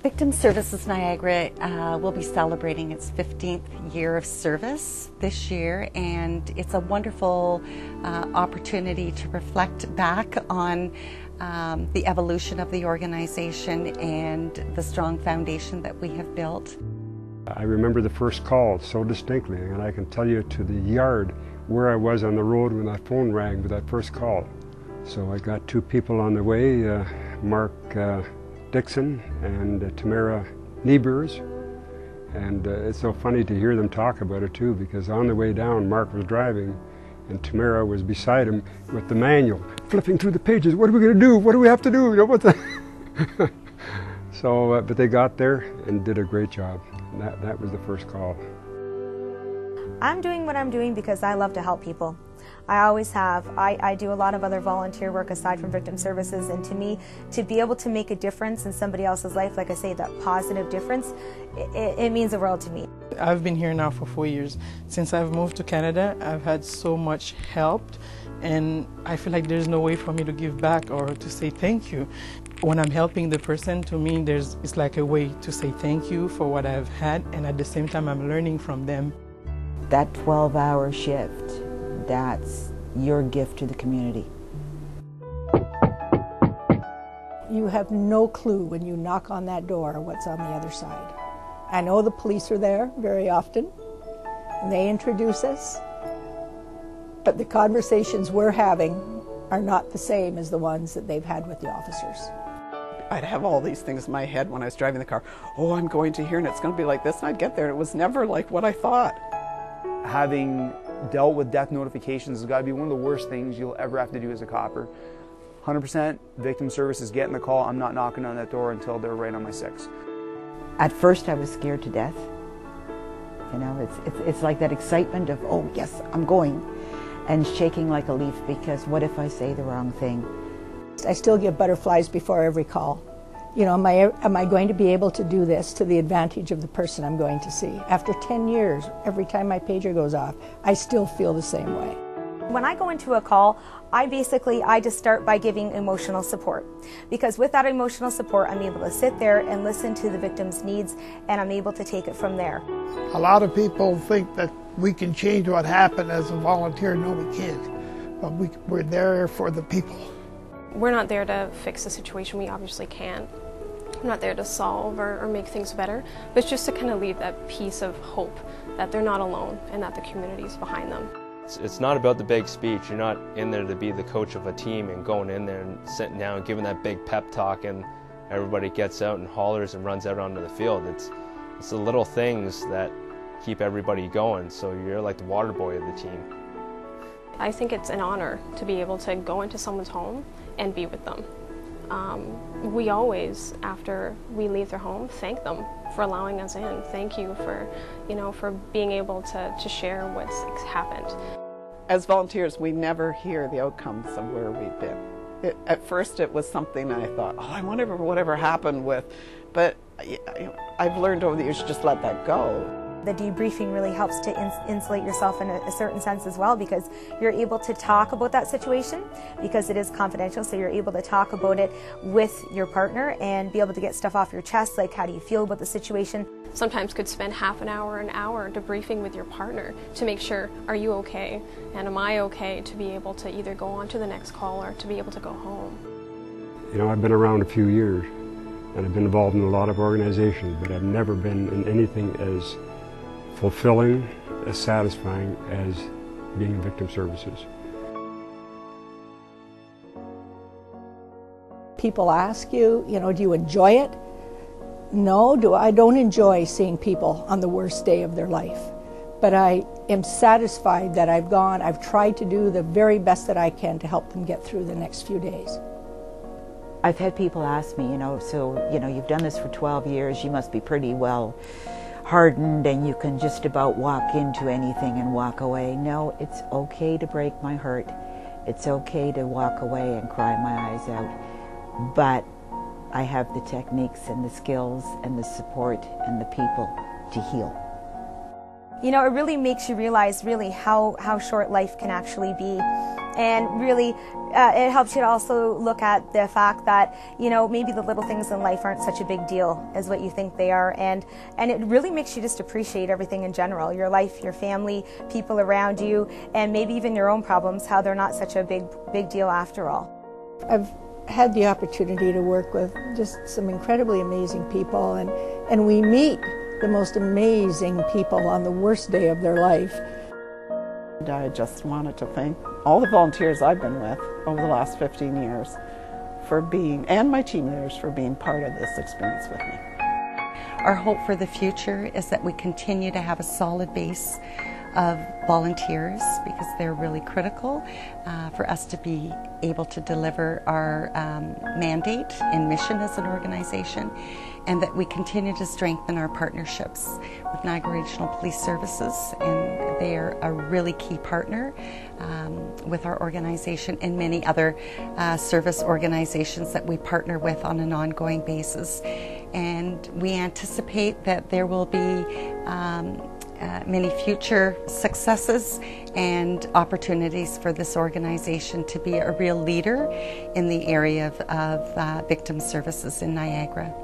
Victim Services Niagara will be celebrating its 15th year of service this year, and it's a wonderful opportunity to reflect back on the evolution of the organization and the strong foundation that we have built. I remember the first call so distinctly, and I can tell you to the yard where I was on the road when that phone rang with that first call. So I got two people on the way, Mark Dixon and Tamara Niebers, and it's so funny to hear them talk about it too, because on the way down Mark was driving and Tamara was beside him with the manual, flipping through the pages. What are we going to do? What do we have to do? You know, what the So, but they got there and did a great job. And that was the first call. I'm doing what I'm doing because I love to help people. I always have. I do a lot of other volunteer work aside from victim services, and to me, to be able to make a difference in somebody else's life, like I say, that positive difference, it means the world to me. I've been here now for 4 years. Since I've moved to Canada, I've had so much help, and I feel like there's no way for me to give back or to say thank you. When I'm helping the person, to me, it's like a way to say thank you for what I've had, and at the same time, I'm learning from them. That 12-hour shift, that's your gift to the community. You have no clue when you knock on that door what's on the other side. I know the police are there very often, and they introduce us, but the conversations we're having are not the same as the ones that they've had with the officers. I'd have all these things in my head when I was driving the car. Oh, I'm going to here and it's going to be like this, and I'd get there and it was never like what I thought. Having dealt with death notifications has got to be one of the worst things you'll ever have to do as a copper. 100% victim services getting the call. I'm not knocking on that door until they're right on my six. At first I was scared to death. You know, it's like that excitement of, oh yes, I'm going, and shaking like a leaf because what if I say the wrong thing? I still get butterflies before every call. You know, am I going to be able to do this to the advantage of the person I'm going to see? After 10 years, every time my pager goes off, I still feel the same way. When I go into a call, I just start by giving emotional support. Because with that emotional support, I'm able to sit there and listen to the victim's needs, and I'm able to take it from there. A lot of people think that we can change what happened as a volunteer. No, we can't. But we're there for the people. We're not there to fix the situation. We obviously can't. I'm not there to solve or make things better, but it's just to kind of leave that piece of hope that they're not alone and that the community's behind them. It's not about the big speech. You're not in there to be the coach of a team and going in there and sitting down and giving that big pep talk and everybody gets out and hollers and runs out onto the field. It's the little things that keep everybody going, so you're like the water boy of the team. I think it's an honor to be able to go into someone's home and be with them. We always, after we leave their home, thank them for allowing us in. Thank you for, for being able to share what's happened. As volunteers, we never hear the outcomes of where we've been. At first it was something I thought, oh, I wonder whatever happened with, but I've learned over the years to just let that go. The debriefing really helps to insulate yourself in a certain sense as well, because you're able to talk about that situation because it is confidential, so you're able to talk about it with your partner and be able to get stuff off your chest, like how do you feel about the situation. Sometimes could spend half an hour debriefing with your partner to make sure, are you okay? And am I okay to be able to either go on to the next call or to be able to go home? You know, I've been around a few years and I've been involved in a lot of organizations, but I've never been in anything as fulfilling, as satisfying as being in victim services. People ask you, do you enjoy it? No, I don't enjoy seeing people on the worst day of their life. But I am satisfied that I've tried to do the very best that I can to help them get through the next few days. I've had people ask me, you've done this for 12 years, you must be pretty well hardened and you can just about walk into anything and walk away. No, it's okay to break my heart. It's okay to walk away and cry my eyes out. But I have the techniques and the skills and the support and the people to heal. It really makes you realize really how short life can actually be. And really, it helps you to also look at the fact that, you know, maybe the little things in life aren't such a big deal as what you think they are. And it really makes you just appreciate everything in general, your life, your family, people around you, and maybe even your own problems, how they're not such a big deal after all. I've had the opportunity to work with just some incredibly amazing people, and we meet the most amazing people on the worst day of their life. I just wanted to thank all the volunteers I've been with over the last 15 years for being, and my team leaders for being part of this experience with me. Our hope for the future is that we continue to have a solid base of volunteers, because they're really critical for us to be able to deliver our mandate and mission as an organization, and that we continue to strengthen our partnerships with Niagara Regional Police Services, and they are a really key partner with our organization and many other service organizations that we partner with on an ongoing basis. And we anticipate that there will be many future successes and opportunities for this organization to be a real leader in the area of victim services in Niagara.